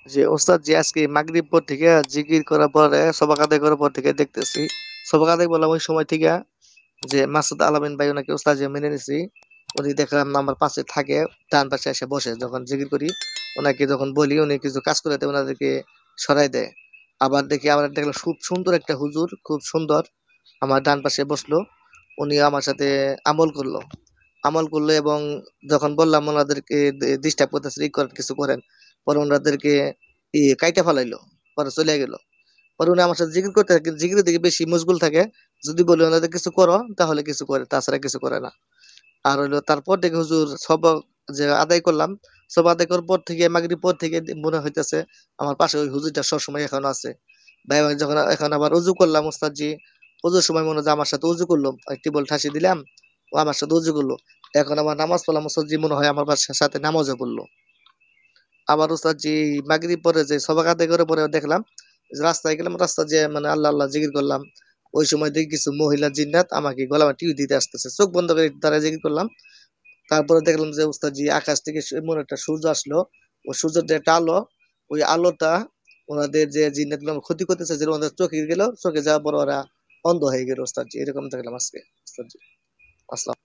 যে ওস্তাদ জি আজকে মাগরিব পর থেকে জিকির করার পরে সবাক আদায় করার পর থেকে দেখতেছি সবাক আদায় বললাম ওই সময় থেকে যে মাসুদ আলামিন ভাই ওনাকে ওস্তাদ যে মেনে নিছি উনি দেখলাম না আমার পাশে থাকে ডান পাশে এসে বসে যখন জিকির করি ওনাকে যখন বলি উনি কিছু কাজ করে দেয় ওনাদেরকে সরাই দেয় আবার দেখি আমরা দেখলাম খুব সুন্দর একটা হুজুর খুব সুন্দর আমার ডান পাশে বসলো উনি আমার সাথে আমল করলো এবং যখন বললাম ওনাদেরকে ডিস্টার্ব করতেছে ই করেন কিছু করেন পরে ওনাদেরকে কাইটা ফেলাইলো পরে চলে গেল পরে উনি আমার সাথে জিকির করতে থাকে জিকিরের দিকে বেশি মশগুল থাকে যদি বলি ওনাদের কিছু করো তাহলে কিছু করে তাছাড়া কিছু করে না আর হইলো তারপর থেকে হুজুর সব যে আদায় করলাম সব আদায় করার পর থেকে মাগরিব পর থেকে মনে হইতেছে আমার পাশে ওই হুজুরটা সবসময় এখনো আছে ভাই ভাই যখন এখন আবার উজু করলাম ওস্তাদ জি উজুর সময় মনে হয় যে আমার সাথে উজু করলো টিবল ঠাসি দিলাম ও আমার সাথে উজু করলো এখন আবার নামাজ পড়লাম ওস্তাদ জি মনে হয় আমার সাথে নামাজও পড়লো আবার ওস্তাদ জি মাগরিব পরে যে সবাক আদায় করে পরে দেখলাম যে রাস্তায় গেলাম রাস্তা যে মানে আল্লাহ আল্লাহ জিকির করলাম ওই সময় দেখি কিছু মহিলা জিন্নাত আমাকে গলা টিউ দিতে আসতেছে চোখ বন্ধ করে তারা জিকির করলাম তারপরে দেখলাম যে ওস্তাদ জি আকাশ থেকে এমন একটা সূর্য আসলো ওই সূর্যের যে একটা আলো ওই আলোটা ওনাদের যে জিন্নাত গুলো ক্ষতি করতেছে যে ওনাদের চোখে গেল চোখে যাওয়ার পর ওরা অন্ধ হয়ে গেল ওস্তাদ জি এরকম দেখলাম আজকে ওস্তাদ জি আসসালাম